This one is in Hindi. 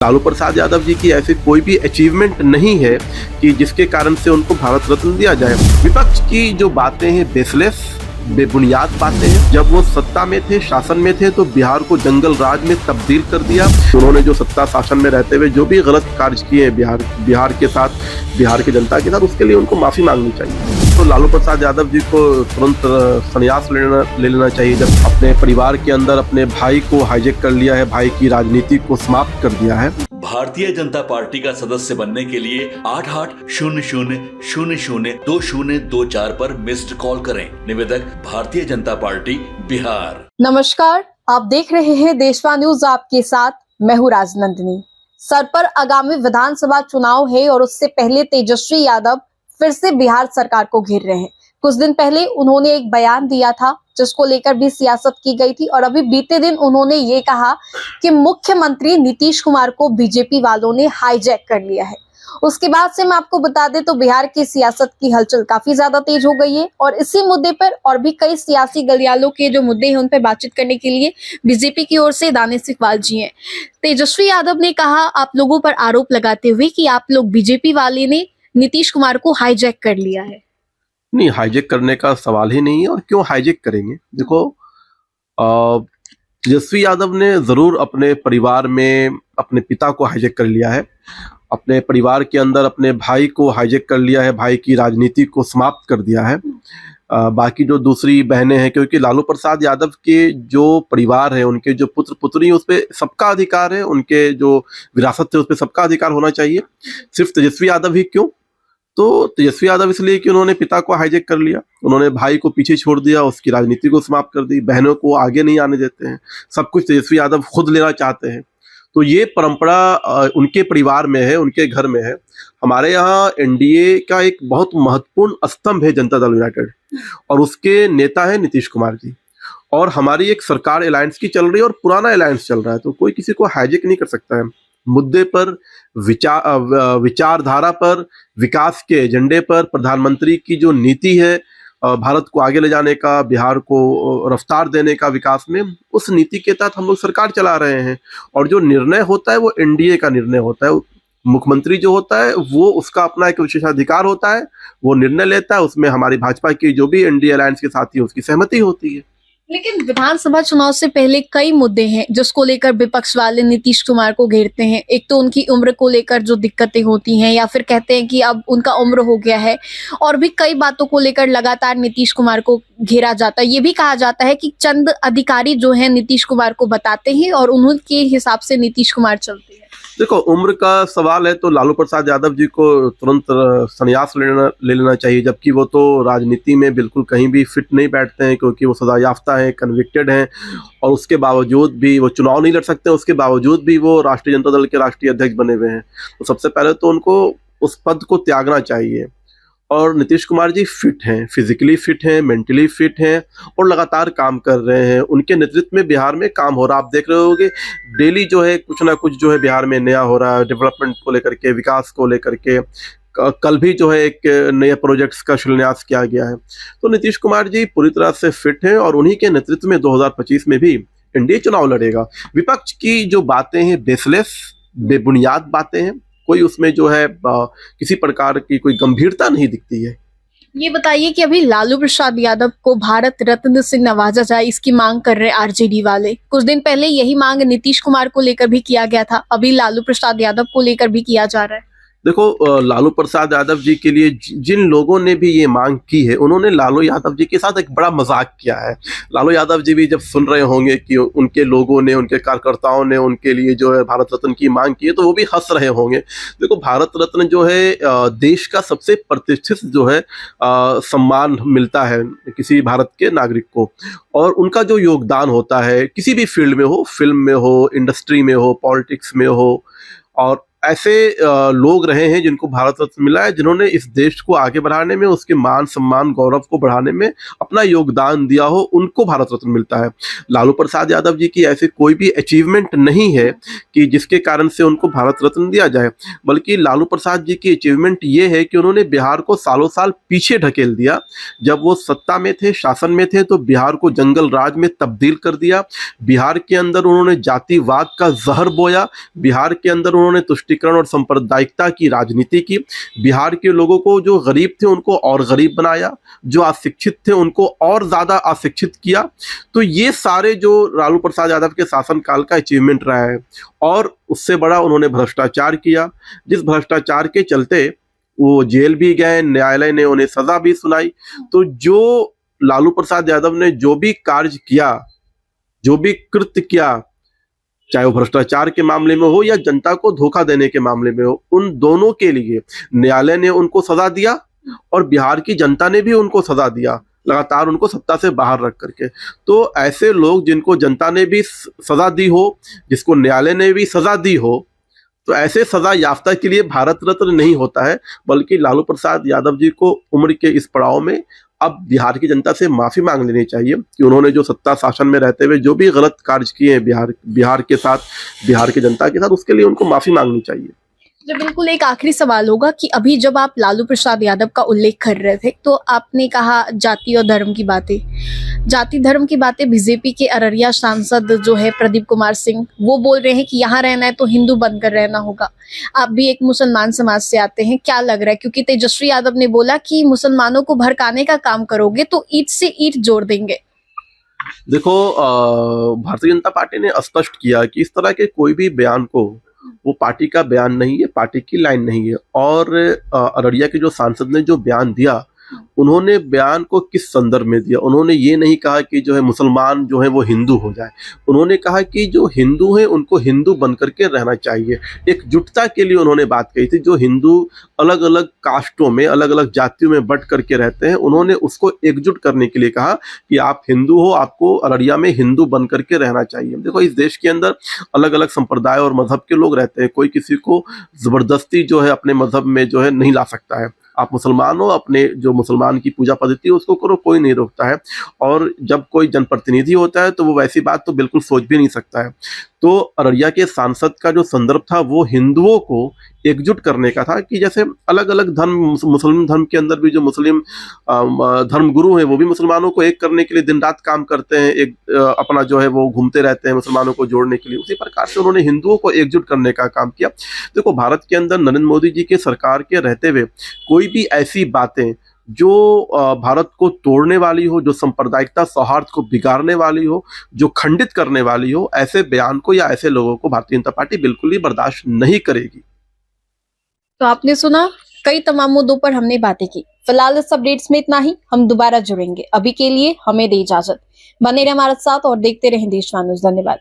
लालू प्रसाद यादव जी की ऐसी कोई भी अचीवमेंट नहीं है कि जिसके कारण से उनको भारत रत्न दिया जाए। विपक्ष की जो बातें हैं बेसलेस, बेबुनियाद बातें हैं। जब वो सत्ता में थे, शासन में थे, तो बिहार को जंगल राज में तब्दील कर दिया। उन्होंने जो सत्ता शासन में रहते हुए जो भी गलत कार्य किए हैं बिहार के साथ, बिहार की जनता के साथ, उसके लिए उनको माफी मांगनी चाहिए। तो लालू प्रसाद यादव जी को तुरंत संन्यास ले लेना चाहिए। जब अपने परिवार के अंदर अपने भाई को हाईजैक कर लिया है, भाई की राजनीति को समाप्त कर दिया है। भारतीय जनता पार्टी का सदस्य बनने के लिए 8800002024 पर मिस्ड कॉल करें। निवेदक भारतीय जनता पार्टी बिहार। नमस्कार, आप देख रहे हैं देशवा न्यूज, आपके साथ मैं हूँ राजनंदिनी। सर पर आगामी विधानसभा चुनाव है और उससे पहले तेजस्वी यादव फिर से बिहार सरकार को घेर रहे हैं। कुछ दिन पहले उन्होंने एक बयान दिया था जिसको लेकर भी सियासत की गई थी और अभी बीते दिन उन्होंने ये कहा कि मुख्यमंत्री नीतीश कुमार को बीजेपी वालों ने हाईजैक कर लिया है। उसके बाद से मैं आपको बता दें तो बिहार की सियासत की हलचल काफी ज्यादा तेज हो गई है और इसी मुद्दे पर और भी कई सियासी गलियालों के जो मुद्दे हैं उन पर बातचीत करने के लिए बीजेपी की ओर से दानिश इकबाल जी हैं। तेजस्वी यादव ने कहा आप लोगों पर आरोप लगाते हुए कि आप लोग बीजेपी वाले ने नीतीश कुमार को हाईजैक कर लिया है। नहीं, हाईजैक करने का सवाल ही नहीं है। और क्यों हाईजैक करेंगे? देखो, तेजस्वी यादव ने जरूर अपने परिवार में अपने पिता को हाईजैक कर लिया है, अपने परिवार के अंदर अपने भाई को हाईजैक कर लिया है, भाई की राजनीति को समाप्त कर दिया है। बाकी जो दूसरी बहनें हैं, क्योंकि लालू प्रसाद यादव के जो परिवार है, उनके जो पुत्र पुत्री, उस पर सबका अधिकार है, उनके जो विरासत है उस पर सबका अधिकार होना चाहिए। सिर्फ तेजस्वी यादव ही क्यों? तो तेजस्वी यादव इसलिए कि उन्होंने पिता को हाईजैक कर लिया, उन्होंने भाई को पीछे छोड़ दिया, उसकी राजनीति को समाप्त कर दी, बहनों को आगे नहीं आने देते हैं, सब कुछ तेजस्वी यादव खुद लेना चाहते हैं। तो ये परंपरा उनके परिवार में है, उनके घर में है। हमारे यहाँ एनडीए का एक बहुत महत्वपूर्ण स्तंभ है जनता दल यूनाइटेड, और उसके नेता है नीतीश कुमार जी। और हमारी एक सरकार अलायंस की चल रही है और पुराना अलायंस चल रहा है, तो कोई किसी को हाईजैक नहीं कर सकता है। मुद्दे पर, विचारधारा पर, विकास के एजेंडे पर, प्रधानमंत्री की जो नीति है भारत को आगे ले जाने का, बिहार को रफ्तार देने का विकास में, उस नीति के तहत हम लोग सरकार चला रहे हैं। और जो निर्णय होता है वो एनडीए का निर्णय होता है। मुख्यमंत्री जो होता है वो उसका अपना एक विशेषाधिकार होता है, वो निर्णय लेता है, उसमें हमारी भाजपा की जो भी एनडीए अलायंस के साथी है उसकी सहमति होती है। लेकिन विधानसभा चुनाव से पहले कई मुद्दे हैं जिसको लेकर विपक्ष वाले नीतीश कुमार को घेरते हैं। एक तो उनकी उम्र को लेकर जो दिक्कतें होती हैं, या फिर कहते हैं कि अब उनका उम्र हो गया है, और भी कई बातों को लेकर लगातार नीतीश कुमार को घेरा जाता है। ये भी कहा जाता है कि चंद अधिकारी जो हैं नीतीश कुमार को बताते हैं और उनके हिसाब से नीतीश कुमार चलते हैं। देखो, उम्र का सवाल है तो लालू प्रसाद यादव जी को तुरंत संन्यास ले लेना चाहिए, जबकि वो तो राजनीति में बिल्कुल कहीं भी फिट नहीं बैठते हैं, क्योंकि वो सजा याफ्ता हैं, कन्विक्टेड हैं, और उसके बावजूद भी वो चुनाव नहीं लड़ सकते, उसके बावजूद भी वो राष्ट्रीय जनता दल के राष्ट्रीय अध्यक्ष बने हुए हैं। तो सबसे पहले तो उनको उस पद को त्यागना चाहिए। और नीतीश कुमार जी फिट हैं, फिजिकली फिट हैं, मेंटली फिट हैं, और लगातार काम कर रहे हैं। उनके नेतृत्व में बिहार में काम हो रहा है। आप देख रहे होंगे डेली जो है कुछ ना कुछ जो है बिहार में नया हो रहा है, डेवलपमेंट को लेकर के, विकास को लेकर के। कल भी जो है एक नए प्रोजेक्ट्स का शिलान्यास किया गया है। तो नीतीश कुमार जी पूरी तरह से फिट हैं और उन्हीं के नेतृत्व में 2025 में भी एनडीए चुनाव लड़ेगा। विपक्ष की जो बातें हैं बेसलेस, बेबुनियाद बातें हैं, कोई उसमें जो है किसी प्रकार की कोई गंभीरता नहीं दिखती है। ये बताइए कि अभी लालू प्रसाद यादव को भारत रत्न से नवाजा जाए, इसकी मांग कर रहे आरजेडी वाले। कुछ दिन पहले यही मांग नीतीश कुमार को लेकर भी किया गया था, अभी लालू प्रसाद यादव को लेकर भी किया जा रहा है। देखो, लालू प्रसाद यादव जी के लिए जिन लोगों ने भी ये मांग की है, उन्होंने लालू यादव जी के साथ एक बड़ा मजाक किया है। लालू यादव जी भी जब सुन रहे होंगे कि उनके लोगों ने, उनके कार्यकर्ताओं ने उनके लिए जो है भारत रत्न की मांग की है, तो वो भी हंस रहे होंगे। देखो, भारत रत्न जो है देश का सबसे प्रतिष्ठित जो है सम्मान मिलता है किसी भारत के नागरिक को, और उनका जो योगदान होता है किसी भी फील्ड में हो, फिल्म में हो, इंडस्ट्री में हो, पॉलिटिक्स में हो, और ऐसे लोग रहे हैं जिनको भारत रत्न मिला है, जिन्होंने इस देश को आगे बढ़ाने में, उसके मान सम्मान गौरव को बढ़ाने में अपना योगदान दिया हो, उनको भारत रत्न मिलता है। लालू प्रसाद यादव जी की ऐसी कोई भी अचीवमेंट नहीं है कि जिसके कारण से उनको भारत रत्न दिया जाए, बल्कि लालू प्रसाद जी की अचीवमेंट ये है कि उन्होंने बिहार को सालों साल पीछे ढकेल दिया। जब वो सत्ता में थे, शासन में थे, तो बिहार को जंगल राज में तब्दील कर दिया। बिहार के अंदर उन्होंने जातिवाद का जहर बोया। बिहार के अंदर उन्होंने तुष्टीकरण और सांप्रदायिकता की राजनीति की। बिहार के लोगों को, जो गरीब थे उनको और गरीब बनाया, जो अशिक्षित थे उनको और ज्यादा अशिक्षित किया। तो ये सारे जो लालू प्रसाद यादव के शासनकाल का अचीवमेंट रहा है। और उससे बड़ा उन्होंने भ्रष्टाचार किया, जिस भ्रष्टाचार के चलते वो जेल भी गए, न्यायालय ने उन्हें सजा भी सुनाई। तो जो लालू प्रसाद यादव ने जो भी कार्य किया, जो भी कृत्य किया, चाहे वो भ्रष्टाचार के मामले में हो या जनता को धोखा देने के मामले में हो, उन दोनों के लिए न्यायालय ने उनको सजा दिया और बिहार की जनता ने भी उनको सजा दिया, लगातार उनको सत्ता से बाहर रख करके। तो ऐसे लोग जिनको जनता ने भी सजा दी हो, जिसको न्यायालय ने भी सजा दी हो, तो ऐसे सजा याफ्ता के लिए भारत रत्न नहीं होता है, बल्कि लालू प्रसाद यादव जी को उम्र के इस पड़ाव में अब बिहार की जनता से माफी मांग लेनी चाहिए कि उन्होंने जो सत्ता शासन में रहते हुए जो भी गलत कार्य किए हैं बिहार के साथ, बिहार की जनता के साथ, उसके लिए उनको माफी मांगनी चाहिए। जी बिल्कुल, एक आखिरी सवाल होगा कि अभी जब आप लालू प्रसाद यादव का उल्लेख कर रहे थे तो आपने कहा जाति और धर्म की बातें, जाति धर्म की बातें बीजेपी के अररिया सांसद जो है प्रदीप कुमार सिंह, वो बोल रहे हैं कि यहाँ रहना है तो हिंदू बनकर रहना होगा। आप भी एक मुसलमान समाज से आते हैं, क्या लग रहा है? क्योंकि तेजस्वी यादव ने बोला कि मुसलमानों को भड़काने का काम करोगे तो ईंट से ईंट जोड़ देंगे। देखो, भारतीय जनता पार्टी ने स्पष्ट किया कि इस तरह के कोई भी बयान को, वो पार्टी का बयान नहीं है, पार्टी की लाइन नहीं है। और अररिया के जो सांसद ने जो बयान दिया, उन्होंने बयान को किस संदर्भ में दिया? उन्होंने ये नहीं कहा कि जो है मुसलमान जो है वो हिंदू हो जाए। उन्होंने कहा कि जो हिंदू हैं उनको हिंदू बन करके रहना चाहिए। एकजुटता के लिए उन्होंने बात कही थी। जो हिंदू अलग अलग कास्टों में, अलग अलग जातियों में बट करके रहते हैं, उन्होंने उसको एकजुट करने के लिए कहा कि आप हिंदू हो, आपको अररिया में हिंदू बन करके रहना चाहिए। देखो, इस देश के अंदर अलग अलग संप्रदाय और मजहब के लोग रहते हैं। कोई किसी को जबरदस्ती जो है अपने मजहब में जो है नहीं ला सकता है। आप मुसलमान हो, अपने जो मुसलमान की पूजा पद्धति है उसको करो, कोई नहीं रोकता है। और जब कोई जनप्रतिनिधि होता है तो वो वैसी बात तो बिल्कुल सोच भी नहीं सकता है। तो अररिया के सांसद का जो संदर्भ था वो हिंदुओं को एकजुट करने का था कि जैसे अलग अलग धर्म, मुस्लिम धर्म के अंदर भी जो मुस्लिम धर्म गुरु हैं वो भी मुसलमानों को एक करने के लिए दिन रात काम करते हैं, एक अपना जो है वो घूमते रहते हैं मुसलमानों को जोड़ने के लिए। उसी प्रकार से उन्होंने हिंदुओं को एकजुट करने का काम किया। देखो, भारत के अंदर नरेंद्र मोदी जी के सरकार के रहते हुए कोई भी ऐसी बातें जो भारत को तोड़ने वाली हो, जो सांप्रदायिकता सौहार्द को बिगाड़ने वाली हो, जो खंडित करने वाली हो, ऐसे बयान को या ऐसे लोगों को भारतीय जनता पार्टी बिल्कुल ही बर्दाश्त नहीं करेगी। तो आपने सुना, कई तमाम मुद्दों पर हमने बातें की। फिलहाल इस अपडेट्स में इतना ही, हम दोबारा जुड़ेंगे। अभी के लिए हमें दे इजाजत। बने रहे हमारे साथ और देखते रहें देशवान न्यूज़। धन्यवाद।